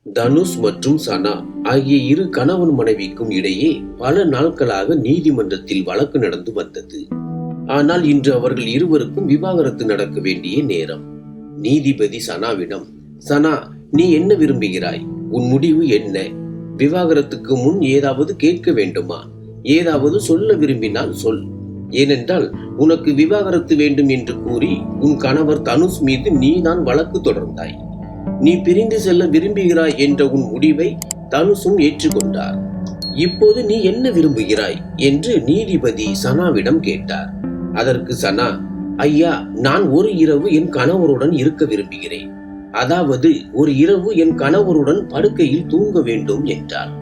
தனுஷ் மற்றும் சனா ஆகிய இரு கணவன் மனைவிக்கும் இடையே பல நாட்களாக நீதிமன்றத்தில் வழக்கு நடந்து வந்தது. ஆனால் இன்று அவர்கள் இருவருக்கும் விவாகரத்து நடக்க வேண்டிய நேரம். நீதிபதி சனாவிடம், சனா, நீ என்ன விரும்புகிறாய்? உன் முடிவு என்ன? விவாகரத்துக்கு முன் ஏதாவது கேட்க வேண்டுமா? ஏதாவது சொல்ல விரும்பினால் சொல். ஏனென்றால் உனக்கு விவாகரத்து வேண்டும் என்று கூறி உன் கணவர் தனுஷ் மீது நீதான் வழக்கு தொடர்ந்தாய். நீ பிரிந்து செல்ல விரும்புகிறாய் என்ற உன் முடிவை தனுஷும் ஏற்றுக்கொண்டார். இப்போது நீ என்ன விரும்புகிறாய் என்று நீதிபதி சனாவிடம் கேட்டார். அதற்கு சனா, ஐயா, நான் ஒரு இரவு என் கணவருடன் இருக்க விரும்புகிறேன். அதாவது ஒரு இரவு என் கணவருடன் படுக்கையில் தூங்க வேண்டும் என்றார்.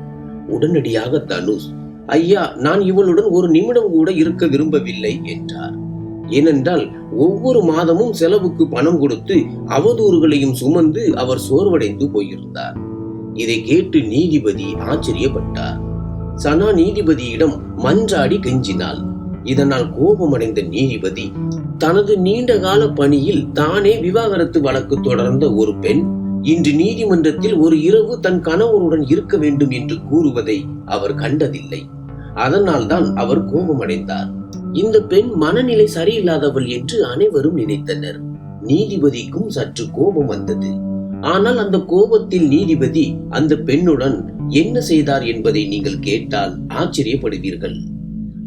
உடனடியாக தனுஷ், ஐயா, நான் இவளுடன் ஒரு நிமிடம் கூட இருக்க விரும்பவில்லை என்றார். ஏனென்றால் ஒவ்வொரு மாதமும் செலவுக்கு பணம் கொடுத்து அவதூறுகளையும் சுமந்து அவர் சோர்வடைந்து போயிருந்தார். இதை கேட்டு நீதிபதி ஆச்சரியப்பட்டார். சனா நீதிபதியிடம் மன்றாடி கெஞ்சினாள். இதனால் கோபமடைந்த நீதிபதி, தனது நீண்டகால பணியில் தானே விவாகரத்து வழக்கு தொடர்ந்த ஒரு பெண் இன்று நீதிமன்றத்தில் ஒரு இரவு தன் கணவருடன் இருக்க வேண்டும் என்று கூறுவதை அவர் கண்டதில்லை. அதனால்தான் அவர் கோபமடைந்தார். இந்த பெண் மனநிலை சரியில்லாதவள் என்று அனைவரும் நினைத்தனர். நீதிபதிக்கும் சற்று கோபம் வந்தது. ஆனால் அந்த கோபத்தில் நீதிபதி அந்த பெண்ணுடன் என்ன செய்தார் என்பதை நீங்கள் கேட்டால் ஆச்சரியப்படுவீர்கள்.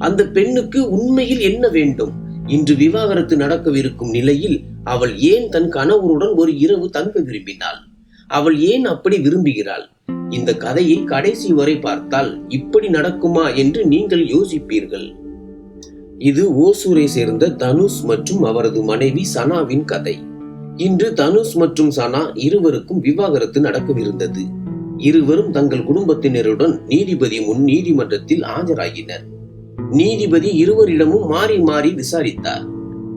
அந்த பெண்ணுக்கு உண்மையில் என்ன வேண்டும்? இன்று விவாகரத்து நடக்கவிருக்கும் நிலையில் அவள் ஏன் தன் கணவருடன் ஒரு இரவு தங்க விரும்பினாள்? அவள் ஏன் அப்படி விரும்புகிறாள்? இந்த கதையை கடைசி வரை பார்த்தால் இப்படி நடக்குமா என்று நீங்கள் யோசிப்பீர்கள். இது ஓசூரை சேர்ந்த தனுஷ் மற்றும் அவரது மனைவி சனாவின் கதை. இன்று தனுஷ் மற்றும் சனா இருவருக்கும் விவாகரத்து நடக்கவிருந்தது. இருவரும் தங்கள் குடும்பத்தினருடன் நீதிபதி முன் நீதிமன்றத்தில் ஆஜராகினர். நீதிபதி இருவரிடமும் மாறி மாறி விசாரித்தார்.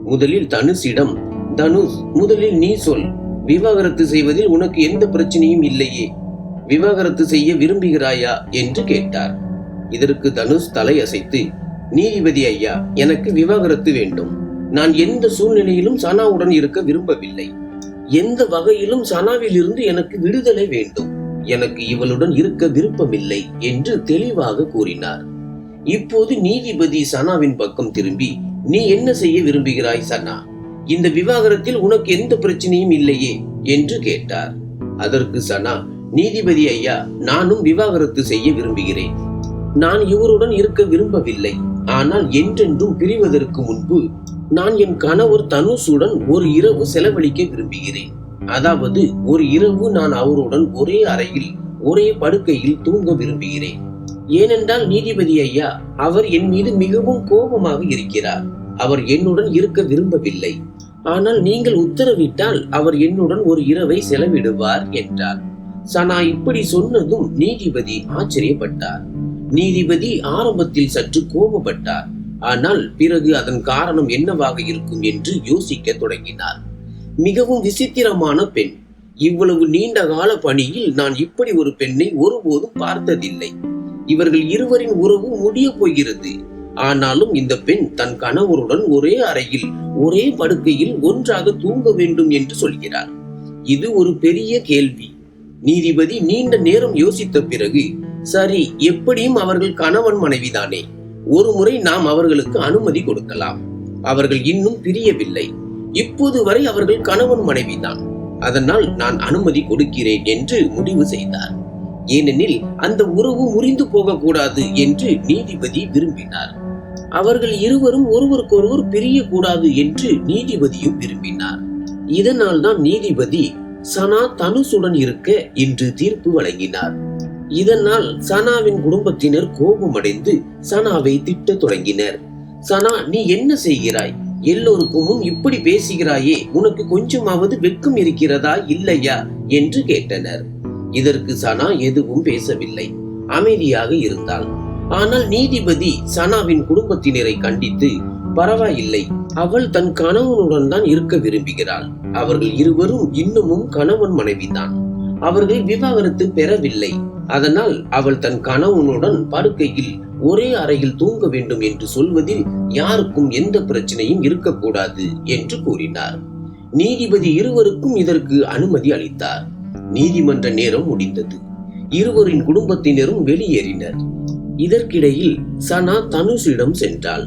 முதலில் தனுஷிடம், தனுஷ், முதலில் நீ சொல். விவாகரத்து செய்வதில் உனக்கு எந்த பிரச்சனையும் இல்லையே? விவாகரத்து செய்ய விரும்புகிறாயா என்று கேட்டார். இதற்கு தனுஷ் தலையசைத்து, நீதிபதி ஐயா, எனக்கு விவாகரத்து வேண்டும். நான் எந்த சூழ்நிலையிலும் சனாவுடன் இருக்க விரும்பவில்லை. எந்த வகையிலும் சனாவில் இருந்து எனக்கு விடுதலை வேண்டும். எனக்கு இவளுடன் இருக்க விருப்பமில்லை என்று தெளிவாக கூறினார். இப்போது நீதிபதி சனாவின் பக்கம் திரும்பி, நீ என்ன செய்ய விரும்புகிறாய் சனா? இந்த விவாகரத்தில் உனக்கு எந்த பிரச்சனையும் இல்லையே என்று கேட்டார். அதற்கு சனா, நீதிபதி ஐயா, நானும் விவாகரத்து செய்ய விரும்புகிறேன். நான் இவருடன் இருக்க விரும்பவில்லை. ஆனால் என்றென்றும் பிரிவதற்கு முன்பு நான் என் கணவர் தனுஷுடன் ஒரு இரவு செலவழிக்க விரும்புகிறேன். அதாவது ஒரு இரவு நான் அவருடன் ஒரே அறையில் ஒரே படுக்கையில் தூங்க விரும்புகிறேன். ஏனென்றால் நீதிபதி ஐயா, அவர் என் மீது மிகவும் கோபமாக இருக்கிறார். அவர் என்னுடன் இருக்க விரும்பவில்லை. ஆனால் நீங்கள் உத்தரவிட்டால் அவர் என்னுடன் ஒரு இரவை செலவிடுவார் என்றார். சனா இப்படி சொன்னதும் நீதிபதி ஆச்சரியப்பட்டார். நீதிபதி ஆரம்பத்தில் சற்று கோபப்பட்டார். ஆனால் பிறகு அதன் காரணம் என்னவாக இருக்கும் என்று யோசிக்க தொடங்கினார். மிகவும் விசித்திரமான பெண். இவ்வளவு நீண்ட கால பணியில் நான் இப்படி ஒரு பெண்ணை ஒருபோதும் பார்த்ததில்லை. இவர்கள் இருவரின் உறவு முடிய போகிறது. ஆனாலும் இந்த பெண் தன் கணவருடன் ஒரே அறையில் ஒரே படுக்கையில் ஒன்றாக தூங்க வேண்டும் என்று சொல்கிறார். இது ஒரு பெரிய கேள்வி. நீதிபதி நீண்ட நேரம் யோசித்த பிறகு, சரி, எப்படியும் அவர்கள் கணவன் மனைவிதானே, ஒரு முறை நாம் அவர்களுக்கு அனுமதி கொடுக்கலாம். அவர்கள் இன்னும் பிரியவில்லை. இப்போது வரை அவர்கள் கணவன் மனைவிதான். அதனால் நான் அனுமதி கொடுக்கிறேன் என்று முடிவு செய்தார். ஏனெனில் அந்த உறவு முறிந்து போகக்கூடாது என்று நீதிபதி விரும்பினார். அவர்கள் இருவரும் ஒருவருக்கொருவர் பிரியக்கூடாது என்று நீதிபதியும் விரும்பினார். இதனால் தான் நீதிபதி சனா தனுஷுடன் இருக்க இன்று தீர்ப்பு வழங்கினார். இதனால் சனாவின் குடும்பத்தினர் கோபமடைந்து சனாவை திட்ட தொடங்கினர். சனா, நீ என்ன செய்கிறாய்? எல்லோருக்கும் முன் இப்படி பேசுகிறாயே, உனக்கு கொஞ்சமாவது வெட்கம் இருக்கிறதா இல்லையா என்று கேட்டனர். இதற்கு சனா எதுவும் பேசவில்லை, அமைதியாக இருந்தாள். ஆனால் நீதிபதி சனாவின் குடும்பத்தினரை கண்டித்து, பரவாயில்லை, அவள் தன் கணவனுடன் தான் இருக்க விரும்புகிறாள். அவர்கள் இருவரும் இன்னமும் கணவன் மனைவிதான். அவர்கள் விவாகரத்து பெறவில்லை. அதனால் அவள் தன் கணவனுடன் படுக்கையில் ஒரே அறையில் தூங்க வேண்டும் என்று சொல்வதில் யாருக்கும் எந்த பிரச்சனையும் இருக்கக்கூடாது என்று கூறினார். நீதிபதி இருவருக்கும் இதற்கு அனுமதி அளித்தார். நீதிமன்ற நேரம் முடிந்தது. இருவரின் குடும்பத்தினரும் வெளியேறினர். இதற்கிடையில் சனா தனுஷிடம் சென்றாள்.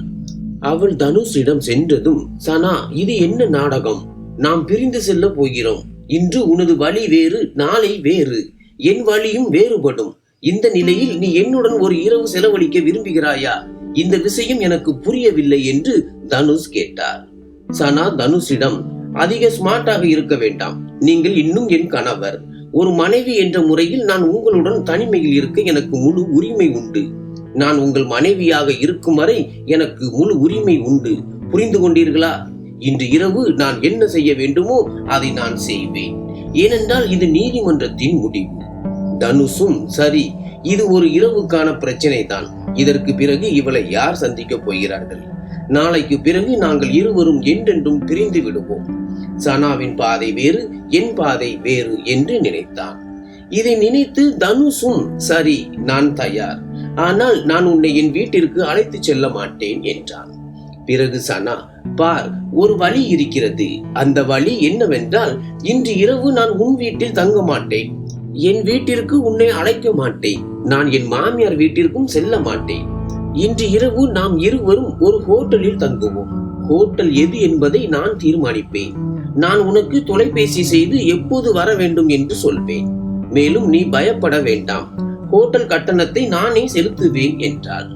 அவள் தனுஷிடம் சென்றதும், சனா, இது என்ன நாடகம்? நாம் பிரிந்து செல்ல போகிறோம். இன்று உனது வழி வேறு, நாளை வேறு. என் வழியும் வேறுபடும். இந்த நிலையில் நீ என்னுடன் ஒரு இரவு செலவழிக்க விரும்புகிறாயா? இந்த விஷயம் எனக்கு புரியவில்லை என்று தனுஷ் கேட்டார். சனா தனுஷிடம், அதிக ஸ்மார்ட்டாக இருக்க வேண்டாம். நீங்கள் இன்னும் என் கணவர். ஒரு மனைவி என்ற முறையில் நான் உங்களுடன் தனிமையில் இருக்க எனக்கு முழு உரிமை உண்டு. நான் உங்கள் மனைவியாக இருக்கும் வரை எனக்கு முழு உரிமை உண்டு. புரிந்து கொண்டீர்களா? இன்று இரவு நான் என்ன செய்ய வேண்டுமோ அதை நான் செய்வேன். ஏனென்றால் இது நீதிமன்றத்தின் முடிவு. தனுஷும், சரி, இது ஒரு இரவுக்கான பிரச்சனை தான். இதற்கு பிறகு இவளை யார் சந்திக்க போகிறார்கள்? நாளைக்கு பிறகு நாங்கள் இருவரும் என்றென்றும் பிரிந்து விடுவோம். சனாவின் பாதை வேறு, என் பாதை வேறு என்று நினைத்தான். இதை நினைத்து தனுஷும், சரி, நான் தயார். ஆனால் நான் உன்னை என் வீட்டிற்கு அழைத்து செல்ல மாட்டேன் என்றான். பிறகு சனா, பார், ஒரு வழி இருக்கிறது. அந்த வழி என்னவென்றால், இன்று இரவு நான் உன் வீட்டில் தங்க மாட்டேன். என் வீட்டிற்கு உன்னை அழைக்க மாட்டேன். நான் என் மாமியார் வீட்டிற்கும் செல்ல மாட்டேன். இன்று இரவு நாம் இருவரும் ஒரு ஹோட்டலில் தங்குவோம். ஹோட்டல் எது என்பதை நான் தீர்மானிப்பேன். நான் உனக்கு தொலைபேசி செய்து எப்போது வர வேண்டும் என்று சொல்வேன். மேலும் நீ பயப்பட வேண்டாம். ஹோட்டல் கட்டணத்தை நானே செலுத்துவேன் என்றாள்.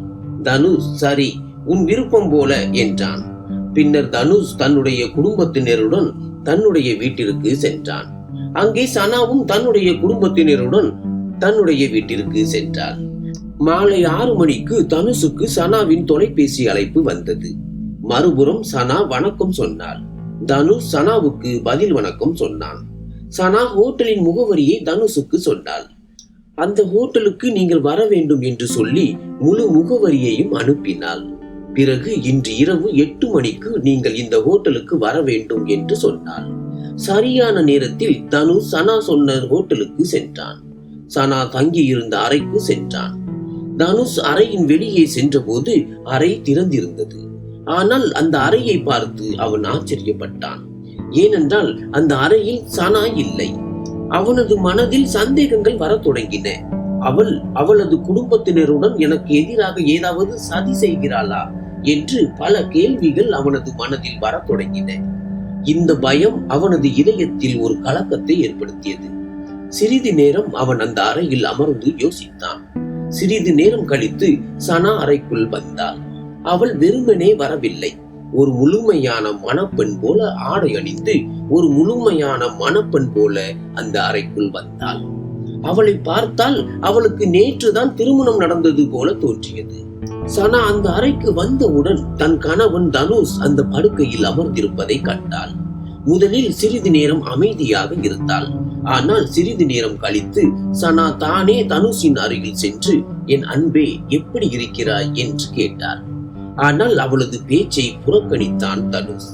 தனுஷ், சரி, உன் விருப்பம் போல என்றான். பின்னர் தனுஷ் தன்னுடைய குடும்பத்தினருடன் தன்னுடைய வீட்டிற்கு சென்றான். அங்கே சனாவும் தன்னுடைய குடும்பத்தினருடன் தன்னுடைய வீட்டிற்கு சென்றாள். மாலை 6 மணிக்கு தனுஷுக்கு சனாவின் தொலைபேசி அழைப்பு வந்தது. மறுபுறம் சனா வணக்கம் சொன்னாள். தனுஷ் சனாவுக்கு பதில் வணக்கம் சொன்னான். சனா ஹோட்டலின் முகவரியை தனுஷுக்கு சொன்னாள். அந்த ஹோட்டலுக்கு நீங்கள் வர வேண்டும் என்று சொல்லி முழு முகவரியையும் அனுப்பினாள். பிறகு இன்று இரவு 8 மணிக்கு நீங்கள் இந்த ஹோட்டலுக்கு வர வேண்டும் என்று சொன்னாள். சரியான நேரத்தில் தனுஷ் சனா சொன்ன ஹோட்டலுக்கு சென்றான். சனா தங்கியிருந்த அறைக்கு சென்றான். தனுஷ் அறையின் வெளியே சென்றபோது அறை திறந்திருந்தது. ஆனால் அந்த அறையை பார்த்து அவன் ஆச்சரியப்பட்டான். ஏனென்றால் அந்த அறையில் சனா இல்லை. அவனது மனதில் சந்தேகங்கள் வர தொடங்கின. அவளது குடும்பத்தினருடன் எனக்கு எதிராக ஏதாவது சதி செய்கிறாளா என்று பல கேள்விகள் அவனது மனதில் வர தொடங்கின. இந்த பயம் அவனது இதயத்தில் ஒரு கலக்கத்தை ஏற்படுத்தியது. சிறிது நேரம் அவன் அந்த அறையில் அமர்ந்து யோசித்தான். சிறிது நேரம் கழித்து சனா அறைக்குள் வந்தாள். அவள் வெறுமனே வரவில்லை. ஒரு முழுமையான மணப்பெண் போல ஆடை அணிந்து ஒரு முழுமையான மணப்பெண் போல அந்த அறைக்குள் வந்தாள். அவளை பார்த்தால் அவளுக்கு நேற்றுதான் திருமணம் நடந்தது போல தோன்றியது. சனா அந்த அறைக்கு வந்தவுடன் தன் கணவன் தனுஷ் அந்த படுக்கையில் அமர்ந்திருப்பதை கண்டாள். முதலில் சிறிது நேரம் அமைதியாக இருந்தாள். ஆனால் சிறிது நேரம் கழித்து சனா தானே தனுஷின் அருகில் சென்று, என் அன்பே, எப்படி இருக்கிறாய் என்று கேட்டாள். ஆனால் அவளது பேச்சை புறக்கணித்தான் தனுஷ்.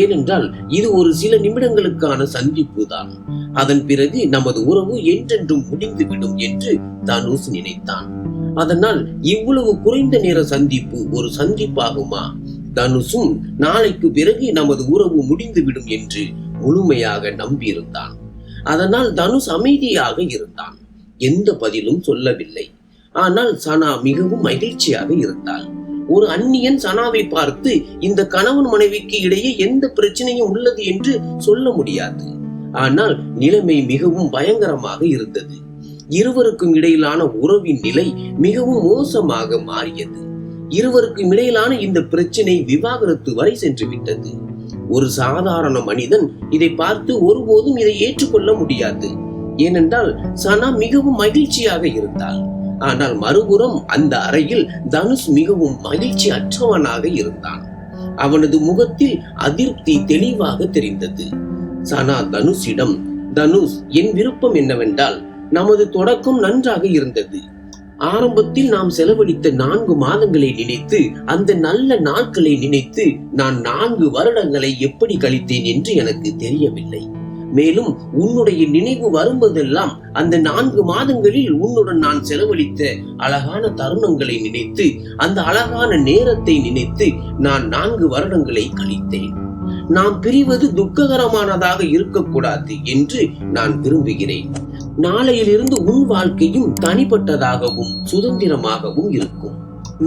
ஏனென்றால் இது ஒரு சில நிமிடங்களுக்கான சந்திப்பு தான். அதன் பிறகு நமது உறவு என்றென்றும் முடிந்துவிடும் என்று தனுஷ் நினைத்தான். அதனால் இவ்வளவு குறைந்த நேர சந்திப்பு ஒரு சந்திப்பாகுமா? தனுஷும் நாளைக்கு பிறகு நமது உறவு முடிந்துவிடும் என்று முழுமையாக நம்பியிருந்தான். அதனால் தனுஷ் அமைதியாக இருந்தான். எந்த பதிலும் சொல்லவில்லை. ஆனால் சனா மிகவும் மகிழ்ச்சியாக இருந்தாள். ஒரு அந்நியன் சனாவை பார்த்து இந்த கணவன் மனைவிக்கு இடையே எந்த பிரச்சனையும் உள்ளது என்று சொல்ல முடியாது. ஆனால் நிலைமை மிகவும் பயங்கரமாக இருந்தது. இருவருக்கும் இடையிலான உறவின் நிலை மிகவும் மோசமாக மாறியது. இருவருக்கும் இடையிலான இந்த பிரச்சனை விவாகரத்து வரை சென்று விட்டது. ஒரு சாதாரண மனிதன் இதை பார்த்து ஒருபோதும் இதை ஏற்றுக்கொள்ள முடியாது. ஏனென்றால் சனா மிகவும் மகிழ்ச்சியாக இருந்தாள். ஆனால் மறுபுறம் அந்த அறையில் தனுஷ் மிகவும் மகிழ்ச்சி அற்றவனாக இருந்தான். அவனது முகத்தில் அதிருப்தி தெளிவாக தெரிந்தது. சனா தனுஷிடம், தனுஷ், என் விருப்பம் என்னவென்றால், நமது தொடக்கம் நன்றாக இருந்தது. ஆரம்பத்தில் நாம் செலவழித்த 4 மாதங்களை நினைத்து, அந்த நல்ல நாட்களை நினைத்து நான் 4 வருடங்களை எப்படி கழித்தேன் என்று எனக்கு தெரியவில்லை. மேலும் உன்னுடைய நினைவு வரும்போதெல்லாம் அந்த 4 மாதங்களில் உன்னுடன் நான் செலவழித்த அழகான தருணங்களை நினைத்து, அந்த அழகான நேரத்தை நினைத்து நான் 4 வருடங்களை கழித்தேன். நாம் பிரிவது துக்ககரமானதாக இருக்கக்கூடாது என்று நான் விரும்புகிறேன். நாளையிலிருந்து உன் வாழ்க்கையும் தனிப்பட்டதாகவும் சுதந்திரமாகவும் இருக்கும்.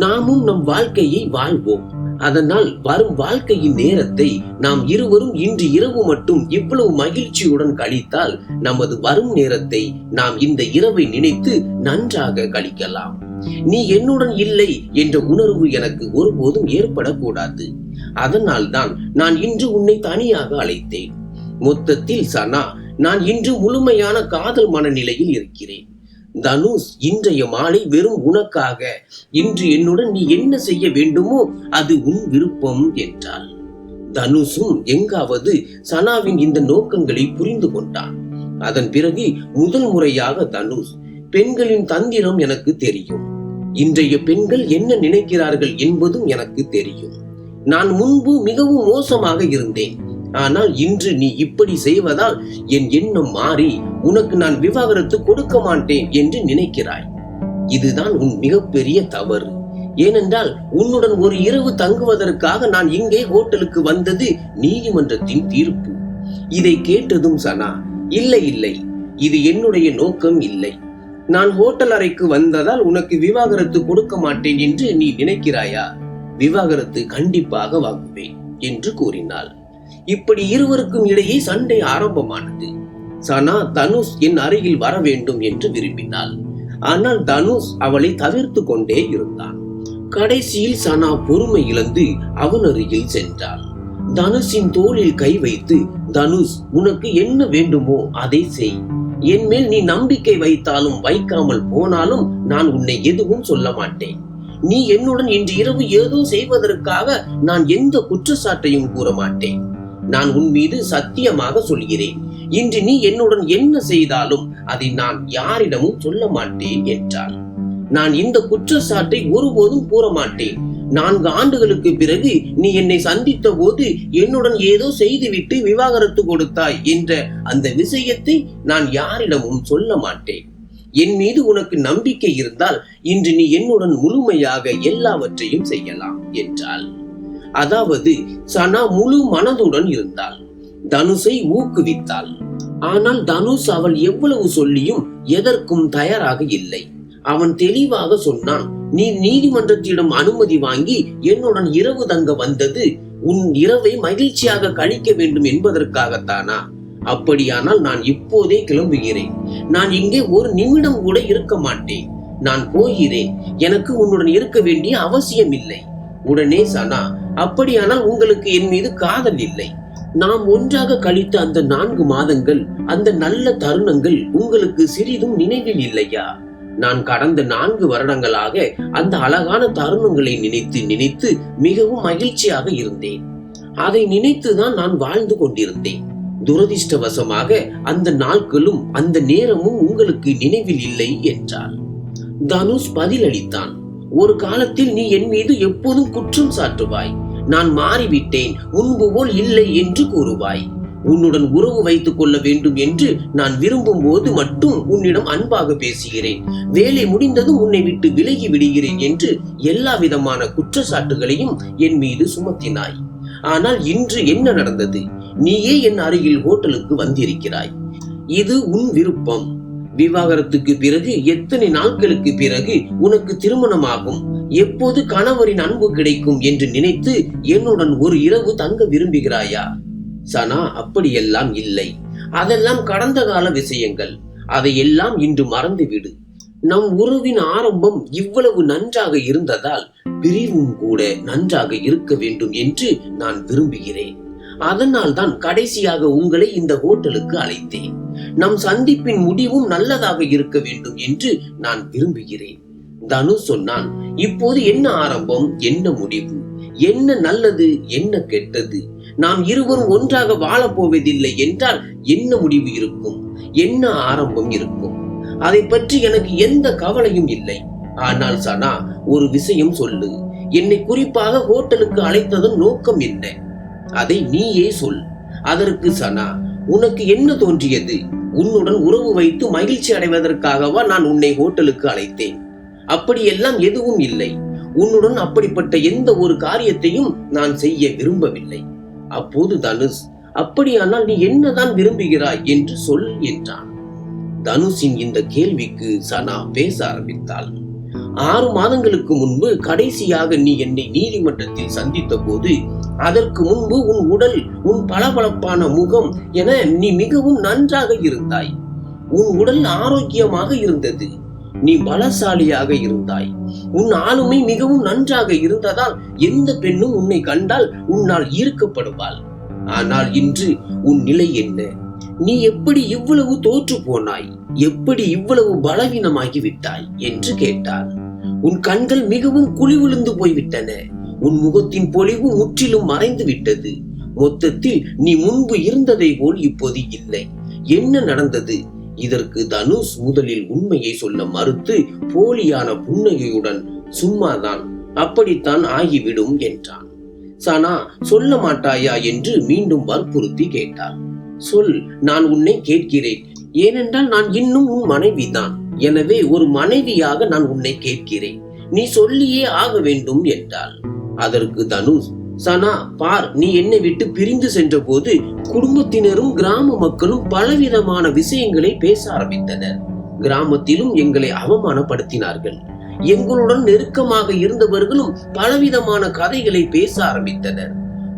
நாமும் நம் வாழ்க்கையை வாழ்வோம். அதனால் வரும் வாழ்க்கையின் நேரத்தை நாம் இருவரும் இன்று இரவு மட்டும் இவ்வளவு மகிழ்ச்சியுடன் கழித்தால் நமது வரும் நேரத்தை நாம் இந்த இரவை நினைத்து நன்றாக கழிக்கலாம். நீ என்னுடன் இல்லை என்ற உணர்வு எனக்கு ஒருபோதும் ஏற்படக்கூடாது. அதனால் தான் நான் இன்று உன்னை தனியாக அழைத்தேன். மொத்தத்தில் சனா, நான் இன்று முழுமையான காதல் மனநிலையில் இருக்கிறேன். தனுஷ், இன்றைய மாலை வெறும் உனக்காக. இன்று என்னுடன் நீ என்ன செய்ய வேண்டுமோ அது உன் விருப்பம் என்றாள். தனுஷும் எங்காவது சனாவின் இந்த நோக்கங்களை புரிந்து கொண்டான். அதன் பிறகு முதல் முறையாக தனுஷ், பெண்களின் தந்திரம் எனக்கு தெரியும். இன்றைய பெண்கள் என்ன நினைக்கிறார்கள் என்பதும் எனக்கு தெரியும். நான் முன்பு மிகவும் மோசமாக இருந்தேன். ஆனால் இன்று நீ இப்படி செய்வதால் என் எண்ணம் மாறி உனக்கு நான் விவாகரத்து கொடுக்க மாட்டேன் என்று நினைக்கிறாய். இதுதான் உன் மிகப்பெரிய தவறு. ஏனென்றால் உன்னுடன் ஒரு இரவு தங்குவதற்காக நான் இங்கே ஹோட்டலுக்கு வந்தது நீதிமன்றத்தின் தீர்ப்பு. இதை கேட்டதும் சனா, இல்லை இல்லை, இது என்னுடைய நோக்கம் இல்லை. நான் ஹோட்டல் அறைக்கு வந்ததால் உனக்கு விவாகரத்து கொடுக்க மாட்டேன் என்று நீ நினைக்கிறாயா? விவாகரத்து கண்டிப்பாக வாங்குவேன் என்று கூறினாள். இப்படி இருவருக்கும் இடையே சண்டை ஆரம்பமானது. சனா தனுஷ் என் அருகில் வர வேண்டும் என்று விரும்பினாள். ஆனால் தனுஷ் அவளை தவிர்த்து கொண்டே இருந்தான். கடைசியில் சனா பொறுமை இழந்து அவன் அருகில் சென்றாள். தனுஷின் தோளில் கை வைத்து, தனுஷ், உனக்கு என்ன வேண்டுமோ அதை செய். என் மேல் நீ நம்பிக்கை வைத்தாலும் வைக்காமல் போனாலும் நான் உன்னை எதுவும் சொல்ல மாட்டேன். நீ என்னுடன் இன்று இரவு ஏதோ செய்வதற்காக நான் எந்த குற்றச்சாட்டையும் கூற மாட்டேன். நான் உன் மீது சத்தியமாக சொல்கிறேன், இன்று நீ என்னுடன் என்ன செய்தாலும் அதை நான் யாரிடமும் சொல்ல மாட்டேன் என்றாள். நான் இந்த குற்றச்சாட்டை ஒருபோதும் கூற மாட்டேன். 4 ஆண்டுகளுக்கு பிறகு நீ என்னை சந்தித்த போது என்னுடன் ஏதோ செய்துவிட்டு விவாகரத்து கொடுத்தாய் என்ற அந்த விஷயத்தை நான் யாரிடமும் சொல்ல மாட்டேன். என் மீது உனக்கு நம்பிக்கை இருந்தால் இன்று நீ என்னுடன் முழுமையாக எல்லாவற்றையும் செய்யலாம் என்றாள். அதாவது சனா முழு மனதுடன் இருந்தாள். தனுஷை ஊக்குவித்தாள். ஆனால் தனுஷ் அவள் எவ்வளவு சொல்லியும் எதற்கும் தயாராக இல்லை. அவன் தெளிவாக சொன்னான், நீ நீதிமன்றத்திடம் அனுமதி வாங்கி என்னுடன் இரவு தங்க வந்தது உன் இரவை மகிழ்ச்சியாக கழிக்க வேண்டும் என்பதற்காகத்தானா? அப்படியானால் நான் இப்போதே கிளம்புகிறேன். நான் இங்கே ஒரு நிமிடம் கூட இருக்க மாட்டேன். நான் போகிறேன். எனக்கு உன்னுடன் இருக்க வேண்டிய அவசியம் இல்லை. உடனே சனா, அப்படியானால் உங்களுக்கு என் மீது காதல் இல்லை. நாம் ஒன்றாக கழித்த அந்த 4 மாதங்கள், அந்த நல்ல தருணங்கள் உங்களுக்கு சிறிதும் நினைவில் இல்லையா? நான் கடந்த 4 வருடங்களாக அந்த அழகான தருணங்களை நினைத்து நினைத்து மிகவும் மகிழ்ச்சியாக இருந்தேன். அதை நினைத்துதான் நான் வாழ்ந்து கொண்டிருந்தேன். துரதிர்ஷ்டவசமாக அந்த நாட்களும் அந்த நேரமும் உங்களுக்கு நினைவில் இல்லை என்றாள். தனுஷ் பதிலளித்தான், ஒரு காலத்தில் நீ என் மீது எப்போதும் குற்றம் சாட்டுவாய். நான் மாறிவிட்டேன், முன்பு போல் இல்லை என்று கூறுவாய். உன்னுடன் உறவு வைத்துக் கொள்ள வேண்டும் என்று நான் விரும்பும் போது மட்டும் உன்னிடம் அன்பாக பேசுகிறேன். வேலை முடிந்ததும் உன்னை விட்டு விலகி விடுகிறேன் என்று எல்லா விதமான குற்றச்சாட்டுகளையும் என் மீது சுமத்தினாய். ஆனால் இன்று என்ன நடந்தது? நீயே என் அருகில் ஹோட்டலுக்கு வந்திருக்கிறாய். இது உன் விருப்பம். விவாகரத்துக்கு பிறகு எத்தனை நாட்களுக்கு பிறகு உனக்கு திருமணமாகும், எப்போது கணவரின் அன்பு கிடைக்கும் என்று நினைத்து என்னுடன் ஒரு இரவு தங்க விரும்புகிறாயா? சனா, அப்படியெல்லாம் இல்லை. அதெல்லாம் கடந்த கால விஷயங்கள். அதையெல்லாம் இன்று மறந்துவிடு. நம் உறவின் ஆரம்பம் இவ்வளவு நன்றாக இருந்ததால் பிரிவும் கூட நன்றாக இருக்க வேண்டும் என்று நான் விரும்புகிறேன். அதனால் தான் கடைசியாக உங்களை இந்த ஹோட்டலுக்கு அழைத்தேன். நம் சந்திப்பின் முடிவும் நல்லதாக இருக்க வேண்டும் என்று நான் விரும்புகிறேன். தனு சொன்னான், இப்போது என்ன ஆரம்பம், என்ன முடிவு, என்ன நல்லது, என்ன கெட்டது? நாம் இருவரும் ஒன்றாக வாழப் போவதில்லை என்றால் என்ன முடிவு இருக்கும், என்ன ஆரம்பம் இருக்கும்? அதை பற்றி எனக்கு எந்த கவலையும் இல்லை. ஆனால் சனா, ஒரு விஷயம் சொல்லு. என்னை குறிப்பாக ஹோட்டலுக்கு அழைத்ததன் நோக்கம் என்ன? அதை நீயே சொல். அதற்கு சனா, உனக்கு என்ன தோன்றியது? உன்னுடன் உறவு வைத்து மகிழ்ச்சி அடைவதற்காகவா நான் உன்னை ஹோட்டலுக்கு அழைத்தேன்? அப்படியெல்லாம் எதுவும் இல்லை. உன்னுடன் அப்படிப்பட்ட எந்த ஒரு காரியத்தையும் நான் செய்ய விரும்பவில்லை. அப்போது தனுஷ், அப்படியானால் நீ என்னதான் விரும்புகிறாய் என்று சொல் என்றான். தனுஷின் இந்த கேள்விக்கு சனா பேச ஆரம்பித்தாள். 6 மாதங்களுக்கு முன்பு கடைசியாக நீ என்னை நீதிமன்றத்தில் சந்தித்த போது, அதற்கு முன்பு உன் உடல், உன் பளபளப்பான முகம் என நீ மிகவும் நன்றாக இருந்தாய். உன் உடல் ஆரோக்கியமாக இருந்தது. நீ பலசாலியாக இருந்தாய். உன் ஆளுமை மிகவும் நன்றாக இருந்ததால் எந்த பெண்ணும் உன்னை கண்டால் உன்னால் ஈர்க்கப்படுவாள். ஆனால் இன்று உன் நிலை என்ன? நீ எப்படி இவ்வளவு தோற்று போனாய்? எப்படி இவ்வளவு பலவீனமாகி விட்டாய் என்று கேட்டார். உன் கண்கள் மிகவும் குழிவிழுந்து போய்விட்டன. உன் முகத்தின் பொலிவு முற்றிலும் மறைந்து விட்டது. மொத்தத்தில் நீ முன்பு இருந்ததை போல் இப்போது இல்லை. என்ன நடந்தது? இதற்கு தனுஷ் முதலில் உண்மையை சொல்ல மறுத்து போலியான புன்னகையுடன், சும்மாதான், அப்படித்தான் ஆகிவிடும் என்றான். சனா, சொல்ல மாட்டாயா என்று மீண்டும் வற்புறுத்தி கேட்டாள். சொல், நான் உன்னை கேட்கிறேன். ஏனென்றால் நான் இன்னும் உன் மனைவிதான். எனவே ஒரு மனைவியாக நான் உன்னை கேட்கிறேன். நீ சொல்லியே ஆக வேண்டும் என்றாள். அதற்கு தனுஷ், சனா பார், நீ என்னை விட்டு பிரிந்து சென்ற போது குடும்பத்தினரும் கிராம மக்களும் பலவிதமான விஷயங்களை பேச ஆரம்பித்தனர். கிராமத்திலும் எங்களை அவமானப்படுத்தினார்கள். எங்களுடன் நெருக்கமாக இருந்தவர்களும் பலவிதமான கதைகளை பேச ஆரம்பித்தனர்.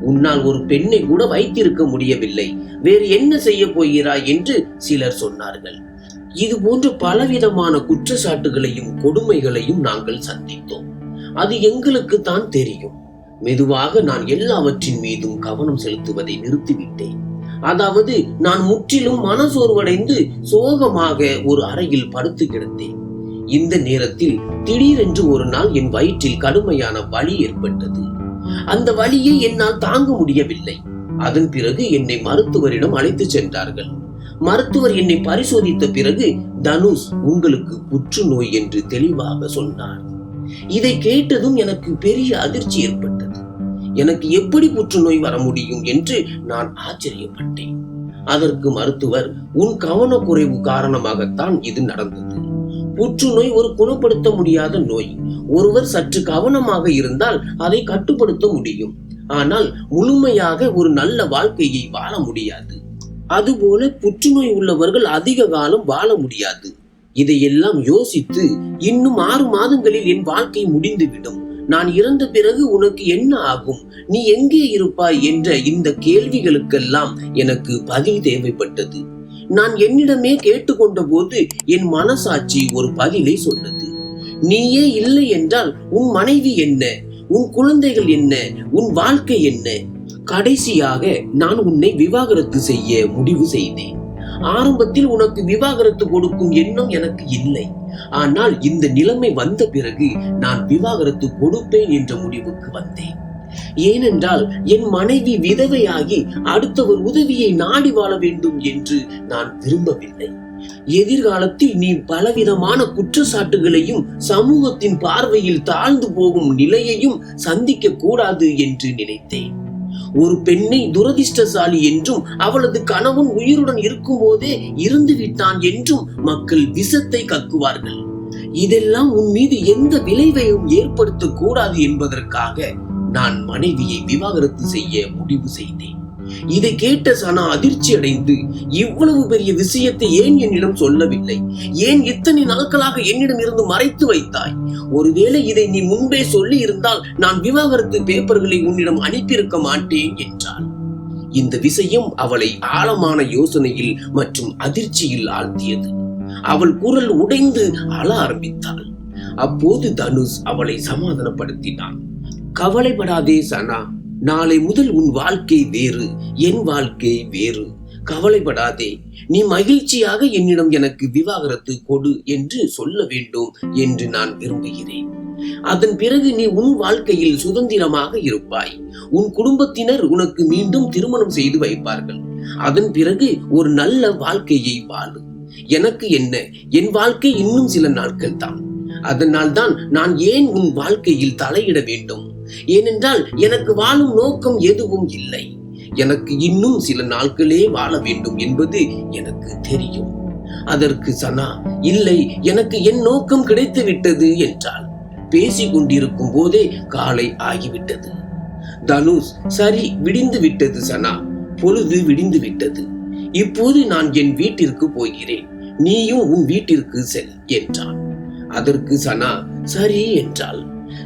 உன்னால் ஒரு பெண்ணை கூட வைத்திருக்க முடியவில்லை, வேறு என்ன செய்ய போகிறாய் என்று சிலர் சொன்னார்கள். இது போன்ற பலவிதமான குற்றச்சாட்டுகளையும் கொடுமைகளையும் நாங்கள் சந்தித்தோம். அது எங்களுக்கு தான் தெரியும். மெதுவாக நான் எல்லாவற்றின் மீதும் கவனம் செலுத்துவதை நிறுத்திவிட்டேன். அதாவது நான் முற்றிலும் மனசோர்வடைந்து சோகமாக ஒரு அறையில் படுத்து கிடந்தேன். இந்த நேரத்தில் திடீரென்று ஒரு நாள் என் வயிற்றில் கடுமையான வலி ஏற்பட்டது. அந்த வலியை என்னால் தாங்க முடியவில்லை. அதன் பிறகு என்னை மருத்துவரிடம் அழைத்து சென்றார்கள். மருத்துவர் என்னை பரிசோதித்த பிறகு, தனுஷ், உங்களுக்கு புற்றுநோய் என்று தெளிவாக சொன்னார். இதை கேட்டதும் எனக்கு பெரிய அதிர்ச்சி ஏற்பட்டது. எனக்கு எப்படி புற்றுநோய் வர முடியும் என்று நான் ஆச்சரியப்பட்டேன். அதற்கு மருத்துவர், உன் கவனக்குறைவு காரணமாகத்தான் இது நடந்தது. புற்றுநோய் ஒரு குணப்படுத்த முடியாத நோய். ஒருவர் சற்று கவனமாக இருந்தால் அதை கட்டுப்படுத்த முடியும். ஆனால் முழுமையாக ஒரு நல்ல வாழ்க்கையை வாழ முடியாது. அதுபோல புற்றுநோய் உள்ளவர்கள் அதிக காலம் வாழ முடியாது. இதையெல்லாம் யோசித்து, இன்னும் 6 மாதங்களில் என் வாழ்க்கை முடிந்துவிடும். நான் இறந்த பிறகு உனக்கு என்ன ஆகும்? நீ எங்கே இருப்பாய் என்ற இந்த கேள்விகளுக்கெல்லாம் எனக்கு பதில் தேவைப்பட்டது. நான் என்னிடமே கேட்டுக்கொண்ட போது என் மனசாட்சி ஒரு பதிலை சொன்னது. நீயே இல்லை என்றால் உன் மனைவி என்ன? உன் குழந்தைகள் என்ன? உன் வாழ்க்கை என்ன? கடைசியாக நான் உன்னை விவாகரத்து செய்ய முடிவு செய்தேன். ஆரம்பத்தில் உனக்கு விவாகரத்து கொடுக்கும் எண்ணம் எனக்கு இல்லை. ஆனால் இந்த நிலைமை வந்த பிறகு நான் விவாகரத்து கொடுப்பேன் என்ற முடிவுக்கு வந்தேன். ஏனென்றால் என் மனைவி விதவையாகி அடுத்தவர் உதவியை நாடி வாழ வேண்டும் என்று நான் விரும்பவில்லை. எதிர்காலத்தில் நீ பலவிதமான குற்றச்சாட்டுகளையும் சமூகத்தின் பார்வையில் தாழ்ந்து போகும் நிலையையும் சந்திக்க கூடாது என்று நினைத்தேன். ஒரு பெண்ணை துரதிர்ஷ்டசாலி என்றும் அவளது கணவன் உயிருடன் இருக்கும் போதே இறந்து விட்டான் என்றும் மக்கள் விஷத்தை கக்குவார்கள். இதெல்லாம் உன் மீது எந்த விளைவையும் ஏற்படுத்த கூடாது என்பதற்காக நான் மனைவியை விவாகரத்து செய்ய முடிவு செய்தேன். இதை கேட்ட சனா அதிர்ச்சி அடைந்து, இவ்வளவு பெரிய விஷயத்தை ஏன் என்னிடம் சொல்லவில்லை? ஏன் இத்தனை நாட்களாக என்னிடம் இருந்து மறைத்து வைத்தாய்? ஒருவேளை இதை நீ முன்பே சொல்லி இருந்தால் நான் விவாகரத்து பேப்பர்களை உன்னிடம் அனுப்பியிருக்க மாட்டேன் என்றாள். இந்த விஷயம் அவளை ஆழமான யோசனையில் மற்றும் அதிர்ச்சியில் ஆழ்த்தியது. அவள் குரல் உடைந்து அழ ஆரம்பித்தாள். அப்போது தனுஷ் அவளை சமாதானப்படுத்தினான். கவலைப்படாதே சனா, நாளை முதல் உன் வாழ்க்கை வேறு, என் வாழ்க்கை வேறு. கவலைப்படாதே. நீ மகிழ்ச்சியாக என்னிடம் எனக்கு விவாகரத்து கொடு என்று சொல்ல வேண்டும் என்று நான் விரும்புகிறேன். அதன் பிறகு நீ உன் வாழ்க்கையில் சுதந்திரமாக இருப்பாய். உன் குடும்பத்தினர் உனக்கு மீண்டும் திருமணம் செய்து வைப்பார்கள். அதன் பிறகு ஒரு நல்ல வாழ்க்கையை வாழு. எனக்கு என்ன, என் வாழ்க்கை இன்னும் சில நாட்கள் தான். அதனால் தான் நான் ஏன் உன் வாழ்க்கையில் தலையிட வேண்டும்? ஏனென்றால் எனக்கு வாழும் நோக்கம் எதுவும் இல்லை. எனக்கு இன்னும் சில நாட்களே வாழ வேண்டும் என்பது எனக்கு தெரியும். அதற்கு சனா, இல்லை, எனக்கு என் நோக்கம் கிடைத்து விட்டது என்றாள். பேசிக் கொண்டிருக்கும் போதே காலை ஆகிவிட்டது. தனுஷ், சரி, விடிந்து விட்டது சனா, பொழுது விடிந்து விட்டது. இப்போது நான் என் வீட்டிற்கு போகிறேன், நீயும் உன் வீட்டிற்கு செல் என்றான். அதற்கு சனா சரி என்றாள்.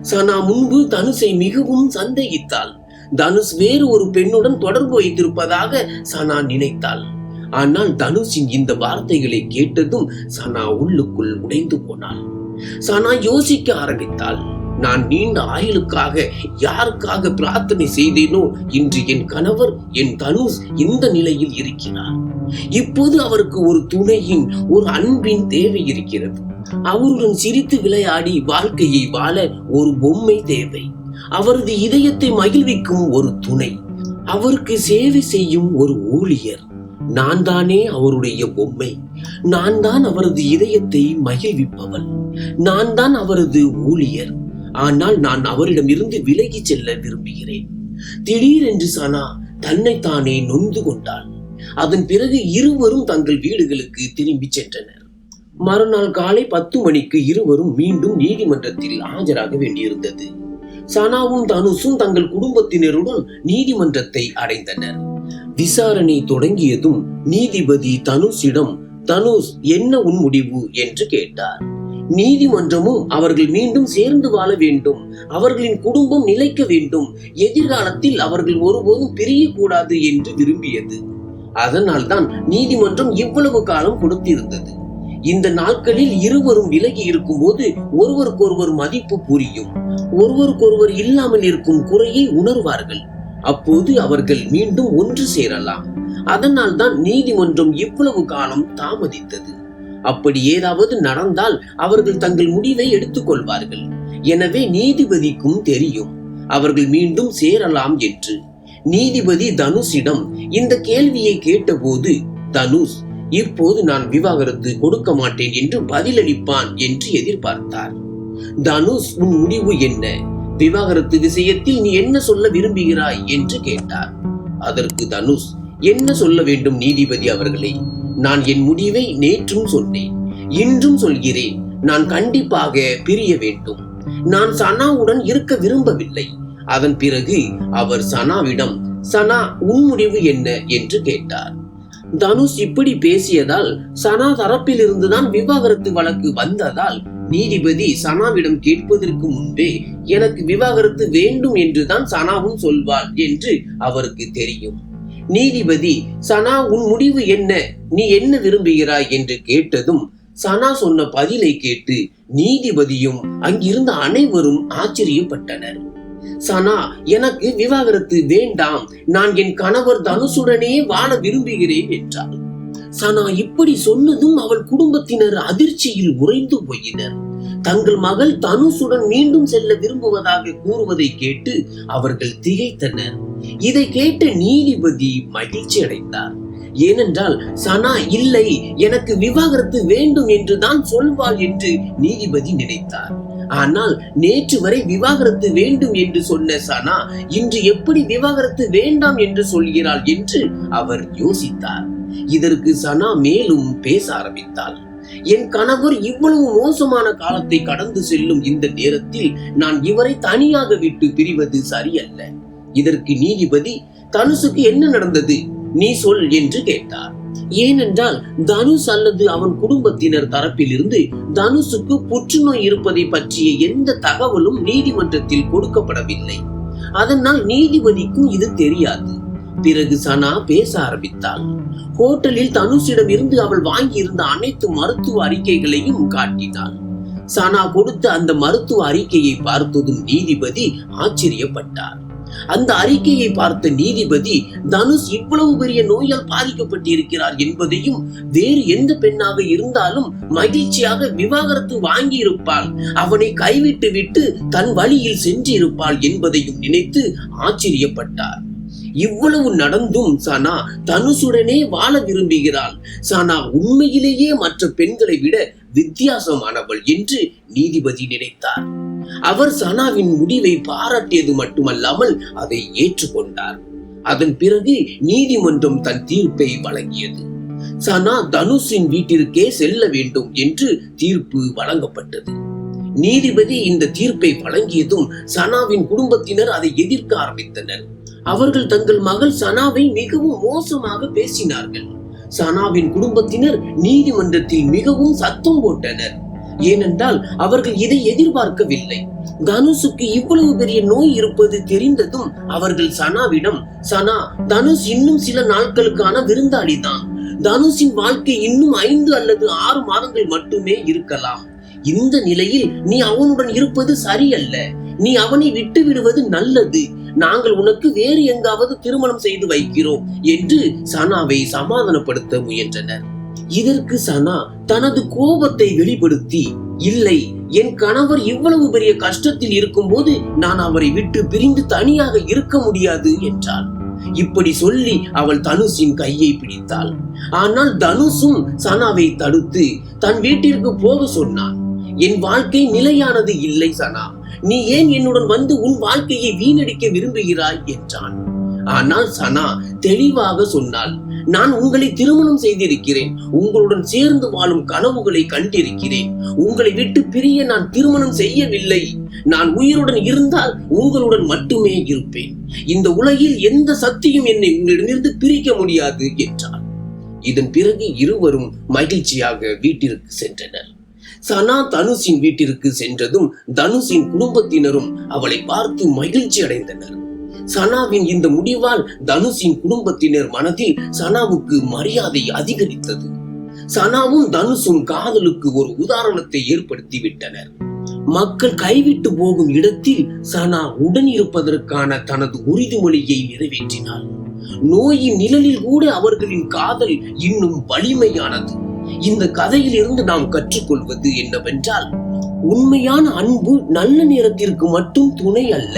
சனா முன்பு தனுஷை மிகவும் சந்தேகித்தாள். தனுஷ் வேறு ஒரு பெண்ணுடன் தொடர்பு வைத்திருப்பதாக சனா நினைத்தாள். ஆனால் தனுஷின் இந்த வார்த்தைகளை கேட்டதும் சனா உள்ளுக்குள் உடைந்து போனாள். சனா யோசிக்க ஆரம்பித்தாள். நான் நீண்ட ஆயுளுக்காக யாருக்காக பிரார்த்தனை செய்தேனோ, இன்று என் கணவர் என் தனுஷ் இந்த நிலையில் இருக்கிறார். இப்போது அவருக்கு ஒரு துணையின், ஒரு அன்பின் தேவை இருக்கிறது. அவருடன் சிரித்து விளையாடி வாழ்க்கையை வாழ ஒரு பொம்மை தேவை. அவரது இதயத்தை மகிழ்விக்கும் ஒரு துணை, அவருக்கு சேவை செய்யும் ஒரு ஊழியர். நான் தானே அவருடைய பொம்மை. நான் தான் அவரது இதயத்தை மகிழ்விப்பவள். நான் தான் அவரது ஊழியர். ஆனால் நான் அவரிடமிருந்து விலகி செல்ல விரும்புகிறேன். திடீரென்று சனா தன்னைத்தானே நொந்து கொண்டாள். அதன் பிறகு இருவரும் தங்கள் வீடுகளுக்கு திரும்பி சென்றனர். மறுநாள் காலை 10 மணிக்கு இருவரும் மீண்டும் நீதிமன்றத்தில் ஆஜராக வேண்டியிருந்தது. சனாவும் தனுஷும் தங்கள் குடும்பத்தினருடன் நீதிமன்றத்தை அடைந்தனர். விசாரணை தொடங்கியதும் நீதிபதி தனுஷிடம், தனுஷ், என்ன உன் முடிவு என்று கேட்டார். நீதிமன்றமும் அவர்கள் மீண்டும் சேர்ந்து வாழ வேண்டும், அவர்களின் குடும்பம் நிலைக்க வேண்டும், எதிர்காலத்தில் அவர்கள் ஒருபோதும் பிரியக்கூடாது என்று விரும்பியது. அதனால்தான் நீதிமன்றம் இவ்வளவு காலம் கொடுத்திருந்தது. இந்த நாட்களில் இருவரும் விலகி இருக்கும் போது ஒருவருக்கொருவர் மதிப்பு புரியும், ஒருவருக்கொருவர் இல்லாமல் இருக்கும் குறையை உணர்வார்கள். அப்போது அவர்கள் மீண்டும் ஒன்று சேரலாம். அதனால் தான் நீதிமன்றம் இவ்வளவு காலம் தாமதித்தது. அப்படி ஏதாவது நடந்தால் அவர்கள் தங்கள் முடிவை எடுத்துக் கொள்வார்கள். எனவே நீதிபதிக்கும் தெரியும் அவர்கள் மீண்டும் சேரலாம் என்று. நீதிபதி தனுஷிடம் இந்த கேள்வியை கேட்டபோது, தனுஷ், இப்போது நான் விவாகரத்து கொடுக்க மாட்டேன் என்று பதிலளிப்பான் என்று எதிர்பார்த்தார். தனுஷ், உன் முடிவு என்ன? விவாகரத்து விஷயத்தில் நீ என்ன சொல்ல விரும்புகிறாய் என்று கேட்டார். அதற்கு தனுஷ், என்ன சொல்ல வேண்டும் நீதிபதி அவர்களே, நான் என் முடிவை நேற்றும் சொன்னேன், இன்றும் சொல்கிறேன். நான் கண்டிப்பாக பிரிய வேண்டும். நான் சனாவுடன் இருக்க விரும்பவில்லை. அதன் பிறகு அவர் சனாவிடம், சனா, உன் முடிவு என்ன என்று கேட்டார். தனுஷ் இப்படி பேசியதால் சனா தரப்பில் இருந்துதான் விவாகரத்து வழக்கு வந்ததால் நீதிபதி சனாவிடம் கேட்பதற்கு முன்பே எனக்கு விவாகரத்து வேண்டும் என்றுதான் சனாவும் சொல்வாள் என்று அவருக்கு தெரியும். நீதிபதி, சனா, உன் முடிவு என்ன? நீ என்ன விரும்புகிறாய் என்று கேட்டதும் சனா சொன்ன பதிலை கேட்டு நீதிபதியும் அங்கிருந்த அனைவரும் ஆச்சரியப்பட்டனர். சனா, எனக்கு விவாகரத்து வேண்டாம், நான் என் கணவர் தனுஷுடனே வாழ விரும்புகிறேன் என்றாள். சனா இப்படி சொன்னதும் அவள் குடும்பத்தினர் அதிர்ச்சியில் உறைந்து போயினர். தங்கள் மகள் தனுஷுடன் மீண்டும் செல்ல விரும்புவதாக கூறுவதை கேட்டு அவர்கள் திகைத்தனர். இதை கேட்ட நீதிபதி மகிழ்ச்சி அடைந்தார். ஏனென்றால் சனா இல்லை, எனக்கு விவாகரத்து வேண்டும் என்றுதான் சொல்வாள் என்று நீதிபதி நினைத்தார். ஆனால் நேற்று வரை விவாகரத்து வேண்டும் என்று சொன்ன சனா இன்று எப்படி விவாகரத்து வேண்டாம் என்று சொல்கிறாள் என்று அவர் யோசித்தார். இதற்கு சனா மேலும் பேச ஆரம்பித்தாள். என் கணவர் இவ்வளவு மோசமான காலத்தை கடந்து செல்லும் இந்த நேரத்தில் நான் இவரை தனியாக விட்டு பிரிவது சரியல்ல. இதற்கு நீதிபதி, தனுஷுக்கு என்ன நடந்தது, நீ சொல் என்று கேட்டார். ஏனென்றால் தனுஷ் அல்லது அவன் குடும்பத்தினர் தரப்பில் இருந்து தனுஷுக்கு புற்றுநோய் இருப்பதை பற்றிய எந்த தகவலும் நீதிமன்றத்தில் கொடுக்கப்படவில்லை. அதனால் நீதிபதிக்கும் இது தெரியாது. பிறகு சனா பேச ஆரம்பித்தாள். ஹோட்டலில் தனுஷிடம் இருந்து அவள் வாங்கியிருந்த அனைத்து மருத்துவ அறிக்கைகளையும் காட்டினாள். சனா கொடுத்த அந்த மருத்துவ அறிக்கையை பார்த்ததும் நீதிபதி ஆச்சரியப்பட்டார். அந்த அறிக்கையை பார்த்த நீதிபதி, தனுஷ் இவ்வளவு பெரிய நோயால் பாதிக்கப்பட்டிருக்கிறார் என்பதையும், வேறு எந்த பெண்ணாக இருந்தாலும் மகிழ்ச்சியாக விவாகரத்து வாங்கி இருப்பாள், அவனை கைவிட்டு விட்டு தன் வழியில் சென்றிருப்பாள் என்பதையும் நினைத்து ஆச்சரியப்பட்டார். இவ்வளவு நடந்தும் சனா தனுஷுடனே வாழ விரும்புகிறாள். சனா உண்மையிலேயே மற்ற பெண்களை விட வித்தியாசமானவள் என்று நீதிபதி நினைத்தார். அவர் சனாவின் முடிவை பாராட்டியது மட்டுமல்லாமல் அதை ஏற்றுக்கொண்டார். அதன் பிறகு நீதிமன்றம் தன் தீர்ப்பை வழங்கியது. சனா தனுஷின் வீட்டிற்கே செல்ல வேண்டும் என்று தீர்ப்பு வழங்கப்பட்டது. நீதிபதி இந்த தீர்ப்பை வழங்கியதும் சனாவின் குடும்பத்தினர் அதை எதிர்க்க ஆரம்பித்தனர். அவர்கள் தங்கள் மகள் சனாவை மிகவும் மோசமாக பேசினார்கள். சனாவின் குடும்பத்தினர் நீதிமன்றத்தில் மிகவும் சத்தம் போட்டனர். ஏனென்றால் அவர்கள் இதை எதிர்பார்க்கவில்லை. தனுஷுக்கு இவ்வளவு பெரிய நோய் இருப்பது தெரிந்ததும் அவர்கள் சனாவிடம், சனா, தனுஷ் இன்னும் சில நாட்களுக்கான விருந்தாளிதான். தனுஷின் வாழ்க்கை இன்னும் 5 அல்லது 6 மாதங்கள் மட்டுமே இருக்கலாம். இந்த நிலையில் நீ அவனுடன் இருப்பது சரியல்ல. நீ அவனை விட்டு விடுவது நல்லது. நாங்கள் உனக்கு வேறு எங்காவது திருமணம் செய்து வைக்கிறோம் என்று சனாவை சமாதானப்படுத்த முயன்றனர். இதற்கு சனா தனது கோபத்தை வெளிப்படுத்தி, இல்லை, என் கணவர் இவ்வளவு பெரிய கஷ்டத்தில் இருக்கும் போது நான் அவரை விட்டு பிரிந்து தனியாக இருக்க முடியாது என்றாள். இப்படி சொல்லி அவள் தனுஷின் கையை பிடித்தாள். ஆனால் தனுஷும் சனாவை தடுத்து தன் வீட்டிற்கு போக சொன்னான். என் வாழ்க்கை நிலையானது இல்லை சனா, நீ ஏன் என்னுடன் வந்து உன் வாழ்க்கையை வீணடிக்க விரும்புகிறாய் என்றான். ஆனால் சனா தெளிவாக சொன்னாள், நான் உங்களை திருமணம் செய்திருக்கிறேன். உங்களுடன் சேர்ந்து வாழும் கனவுகளை கண்டிருக்கிறேன். உங்களை விட்டு பிரிய நான் திருமணம் செய்யவில்லை. நான் உயிருடன் இருந்தால் உங்களுடன் மட்டுமே இருப்பேன். இந்த உலகில் எந்த சக்தியும் என்னை உங்களிடமிருந்து பிரிக்க முடியாது என்றார். இதன் பிறகு இருவரும் மகிழ்ச்சியாக வீட்டிற்கு சென்றனர். சனா தனுஷின் வீட்டிற்கு சென்றதும் தனுஷின் குடும்பத்தினரும் அவளை பார்த்து மகிழ்ச்சி அடைந்தனர். சனாவின் இந்த முடிவால் தனுஷின் குடும்பத்தினர் மனதில் சனாவுக்கு மரியாதை அதிகரித்தது. சனாவும் தனுஷும் காதலுக்கு ஒரு உதாரணத்தை ஏற்படுத்தி விட்டனர். மக்கள் கைவிட்டு போகும் இடத்தில் சனா உடன் இருப்பதற்கான தனது உறுதிமொழியை நிறைவேற்றினார். நோயின் நிழலில் கூட அவர்களின் காதல் இன்னும் வலிமையானது. இந்த கதையில் இருந்து நாம் கற்றுக்கொள்வது என்னவென்றால், உண்மையான அன்பு நல்ல நேரத்திற்கு மட்டும் துணை அல்ல,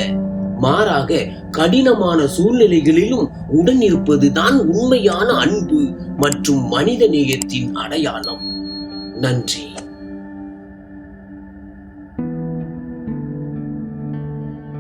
மாறாக கடினமான சூழ்நிலைகளிலும் உடன் இருப்பதுதான் உண்மையான அன்பு மற்றும் மனித நேயத்தின் அடையாளம். நன்றி.